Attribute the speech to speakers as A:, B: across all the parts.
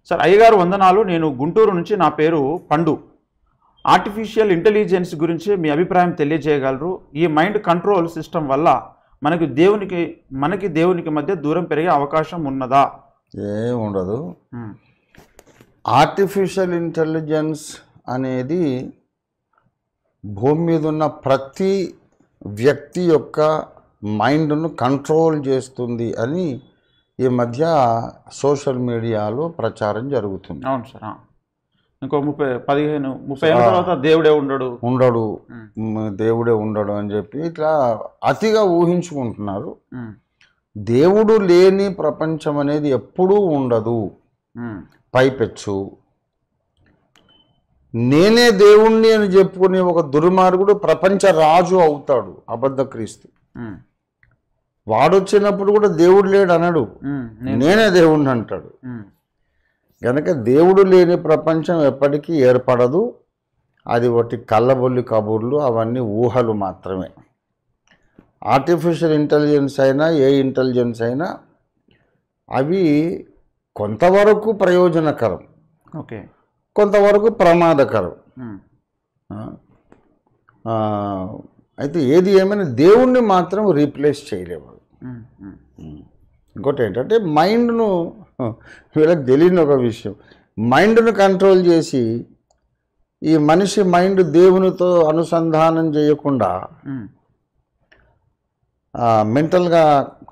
A: Sir అయ్యగారు వందనాలు. నేను గుంటూరు నుంచి, నా పేరు పండు. ఆర్టిఫిషియల్ ఇంటెలిజెన్స్ గురించి మీ అభిప్రాయం తెలియజేయగలరు? ఈ మైండ్ కంట్రోల్ సిస్టమ్ వల్ల మనకి దేవునికి మధ్య దూరం పెరిగే అవకాశం ఉన్నదా?
B: ఏం ఉండదు. ఆర్టిఫిషియల్ ఇంటెలిజెన్స్ అనేది భూమి మీద ఉన్న ప్రతి వ్యక్తి యొక్క మైండ్ను కంట్రోల్ చేస్తుంది అని ఈ మధ్య సోషల్ మీడియాలో ప్రచారం జరుగుతుంది.
A: అవును సార్. ఇంకో 30 ఏళ్ళ తర్వాత దేవుడే ఉండడు అని చెప్పి ఇట్లా అతిగా ఊహించుకుంటున్నారు. దేవుడు లేని ప్రపంచం అనేది ఎప్పుడూ ఉండదు. పైపెచ్చు నేనే దేవుణ్ణి అని చెప్పుకునే ఒక దుర్మార్గుడు ప్రపంచ రాజు అవుతాడు, అబద్ధ క్రీస్తు. వాడొచ్చినప్పుడు కూడా దేవుడు లేడు అనడు, నేనే దేవుణ్ణి అంటాడు. కనుక దేవుడు లేని ప్రపంచం ఎప్పటికీ ఏర్పడదు. అది ఒకటి కళ్ళబొల్లి కబుర్లు, అవన్నీ ఊహలు మాత్రమే. ఆర్టిఫిషియల్ ఇంటెలిజెన్స్ అయినా ఏ ఇంటెలిజెన్స్ అయినా అవి కొంతవరకు ప్రయోజనకరం, కొంతవరకు ప్రమాదకరం. అయితే ఏది ఏమైనా దేవుణ్ణి మాత్రం రీప్లేస్ చేయలేము. ఇంకోటి ఏంటంటే మైండ్ను, వీళ్ళకి తెలియని ఒక విషయం, మైండ్ను కంట్రోల్ చేసి ఈ మనిషి మైండ్ దేవునితో అనుసంధానం చేయకుండా మెంటల్గా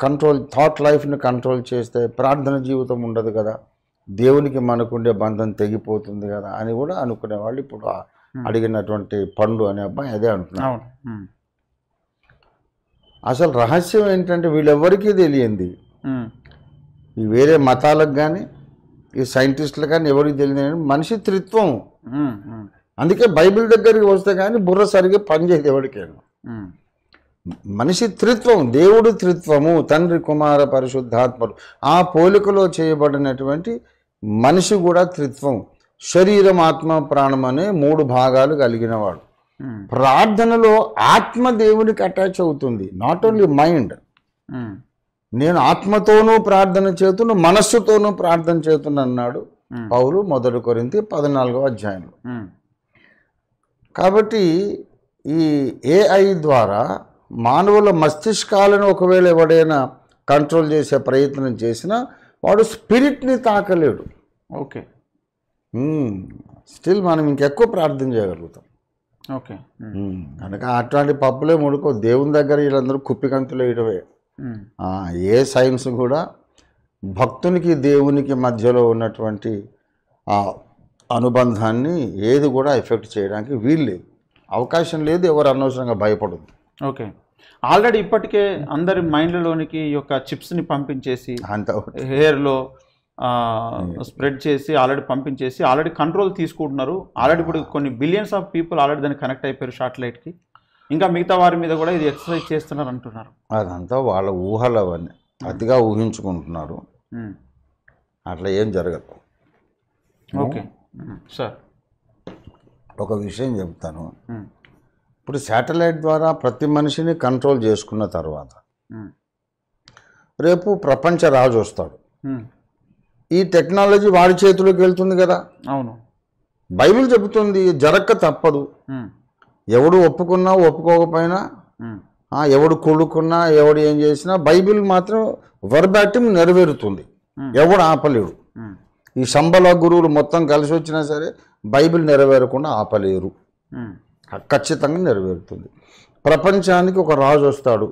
A: కంట్రోల్, థాట్ లైఫ్ని కంట్రోల్ చేస్తే ప్రార్థన జీవితం ఉండదు కదా, దేవునికి మనకుండే బంధం తెగిపోతుంది కదా అని కూడా అనుకునేవాళ్ళు. ఇప్పుడు అడిగినటువంటి పండు అనే అబ్బాయి అదే అంటున్నాడు. అసలు రహస్యం ఏంటంటే వీళ్ళెవ్వరికీ తెలియంది, ఈ వేరే మతాలకు కానీ ఈ సైంటిస్టులకు కానీ ఎవరికి తెలియదు మనిషి త్రిత్వం. అందుకే బైబిల్ దగ్గరికి వస్తే కానీ బుర్ర సరిగ్గా పనిచేయదు ఎవరికైనా. మనిషి త్రిత్వం, దేవుడు త్రిత్వము, తండ్రి కుమార పరిశుద్ధాత్మలు, ఆ పోలికలో చేయబడినటువంటి మనిషి కూడా త్రిత్వం. శరీరం ఆత్మ ప్రాణం అనే 3 భాగాలు కలిగినవాడు. ప్రార్థనలో ఆత్మ దేవునికి అటాచ్ అవుతుంది, నాట్ ఓన్లీ మైండ్. నేను ఆత్మతోనూ ప్రార్థన చేతును, మనస్సుతోనూ ప్రార్థన చేతును అన్నాడు పౌలు 1 కొరింథీ 14వ అధ్యాయంలో. కాబట్టి ఈ ఏఐ ద్వారా మానవుల మస్తిష్కాలను ఒకవేళ ఎవడైనా కంట్రోల్ చేసే ప్రయత్నం చేసినా వాడు స్పిరిట్ని తాకలేడు. ఓకే,
B: స్టిల్ మనం ఇంకెక్కువ ప్రార్థన చేయగలుగుతాం.
A: ఓకే,
B: కనుక అట్లాంటి పప్పులే ముడుకో. దేవుని దగ్గర వీళ్ళందరూ కుప్పికంతులు వేయడమే. ఏ సైన్స్ కూడా భక్తునికి దేవునికి మధ్యలో ఉన్నటువంటి ఆ అనుబంధాన్ని ఏది కూడా ఎఫెక్ట్ చేయడానికి వీల్లేదు, అవకాశం లేదు. ఎవరు అనవసరంగా భయపడదు.
A: ఓకే, ఆల్రెడీ ఇప్పటికే అందరి మైండ్లోనికి ఈ యొక్క చిప్స్ని పంపించేసి హెయిర్లో స్ప్రెడ్ చేసి ఆల్రెడీ పంపించేసి ఆల్రెడీ కంట్రోల్ తీసుకుంటున్నారు. ఆల్రెడీ ఇప్పుడు కొన్ని బిలియన్స్ ఆఫ్ పీపుల్ ఆల్రెడీ దాన్ని కనెక్ట్ అయిపోయారు శాటిలైట్కి. ఇంకా మిగతా వారి మీద కూడా ఇది ఎక్సర్సైజ్ చేస్తున్నారు అంటున్నారు.
B: అదంతా వాళ్ళ ఊహలు, అవన్నీ అతిగా ఊహించుకుంటున్నారు. అట్లా ఏం జరగదు.
A: ఓకే సార్,
B: ఒక విషయం చెప్తాను. ఇప్పుడు శాటిలైట్ ద్వారా ప్రతి మనిషిని కంట్రోల్ చేసుకున్న తర్వాత రేపు ప్రపంచ రాజు వస్తాడు. ఈ టెక్నాలజీ వాడి చేతిలోకి వెళ్తుంది కదా.
A: అవును,
B: బైబిల్ చెబుతుంది జరక్క తప్పదు. ఎవడు ఒప్పుకున్నా ఒప్పుకోకపోయినా, ఎవడు కొడుకున్నా, ఎవడు ఏం చేసినా బైబిల్ మాత్రం వర్బాటిం నెరవేరుతుంది. ఎవడు ఆపలేడు. ఈ సంబల గురువులు మొత్తం కలిసి వచ్చినా సరే బైబిల్ నెరవేరకుండా ఆపలేరు. ఖచ్చితంగా నెరవేరుతుంది. ప్రపంచానికి ఒక రాజు వస్తాడు,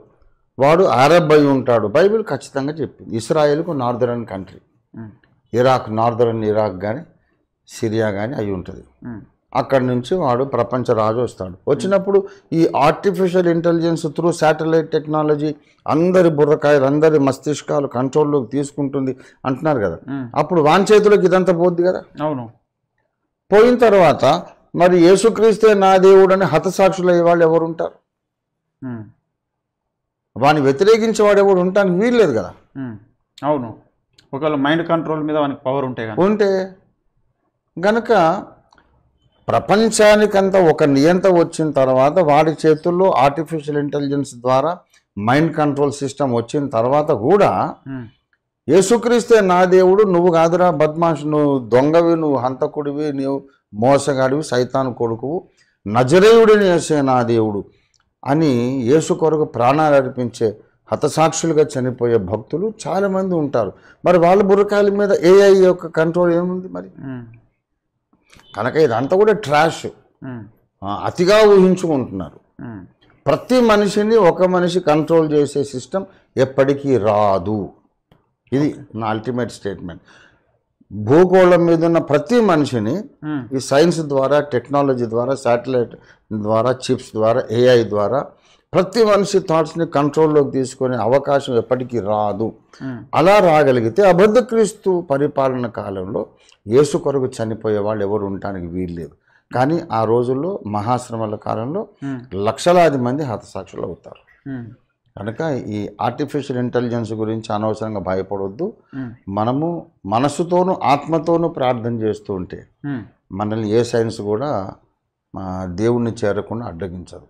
B: వాడు అరబ్ అయి ఉంటాడు. బైబిల్ ఖచ్చితంగా చెప్పింది. ఇస్రాయేల్కు నార్దరన్ కంట్రీ, ఇరాక్, నార్దరన్ ఇరాక్ కానీ సిరియా కానీ అయి ఉంటుంది. అక్కడి నుంచి వాడు ప్రపంచ రాజు వస్తాడు. వచ్చినప్పుడు ఈ artificial intelligence through satellite technology అందరి బుర్రకాయలు, అందరి మస్తిష్కాలు కంట్రోల్లోకి తీసుకుంటుంది అంటున్నారు కదా. అప్పుడు వాని చేతిలోకి ఇదంతా పోద్ది కదా.
A: అవును,
B: పోయిన తర్వాత మరి యేసుక్రీస్తే నా దేవుడు అని హతసాక్షులు అయ్యే వాళ్ళు ఎవరు ఉంటారు? వాడిని వ్యతిరేకించే వాడు ఎవడు ఉంటానికి వీల్లేదు కదా.
A: అవును, ఒకవేళ మైండ్ కంట్రోల్ మీద వానికి పవర్ ఉంటే
B: గనక ప్రపంచానికంతా ఒక నియంత వచ్చిన తర్వాత వాడి చేతుల్లో ఆర్టిఫిషియల్ ఇంటెలిజెన్స్ ద్వారా మైండ్ కంట్రోల్ సిస్టమ్ వచ్చిన తర్వాత కూడా
A: యేసుక్రీస్తే నా దేవుడు, నువ్వు కాదురా బద్మాష్, నువ్వు దొంగవి, నువ్వు హంతకుడివి, నువ్వు మోసగాడివి, సైతాను కొడుకువు, నజరేయుడిని యేసే నా దేవుడు అని యేసు కొరకు ప్రాణాలు అర్పించే హతసాక్షులుగా చనిపోయే భక్తులు చాలామంది ఉంటారు. మరి వాళ్ళ బుర్రకాయల మీద ఏఐ యొక్క కంట్రోల్ ఏముంది మరి? కనుక ఇదంతా కూడా ట్రాష్, అతిగా ఊహించుకుంటున్నారు. ప్రతి మనిషిని ఒక మనిషి కంట్రోల్ చేసే సిస్టమ్ ఎప్పటికీ రాదు. ఇది నా అల్టిమేట్ స్టేట్మెంట్. భూగోళం మీద ఉన్న ప్రతి మనిషిని ఈ సైన్స్ ద్వారా, టెక్నాలజీ ద్వారా, శాటిలైట్ ద్వారా, చిప్స్ ద్వారా, ఏఐ ద్వారా ప్రతి మనిషి థాట్స్ని కంట్రోల్లోకి తీసుకునే అవకాశం ఎప్పటికీ రాదు. అలా రాగలిగితే అబద్ధ క్రీస్తు పరిపాలన కాలంలో యేసు కొరకు చనిపోయే వాళ్ళు ఎవరు ఉండటానికి వీల్లేదు. కానీ ఆ రోజుల్లో మహాశ్రమల కాలంలో లక్షలాది మంది హతసాక్షులు అవుతారు. కనుక ఈ ఆర్టిఫిషియల్ ఇంటెలిజెన్స్ గురించి అనవసరంగా భయపడవద్దు. మనము మనసుతోనూ ఆత్మతోనూ ప్రార్థన చేస్తూ ఉంటే మనల్ని ఏ సైన్స్ కూడా దేవుణ్ణి చేరకుండా అడ్డగించదు.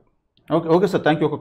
B: Okay sir, thank you.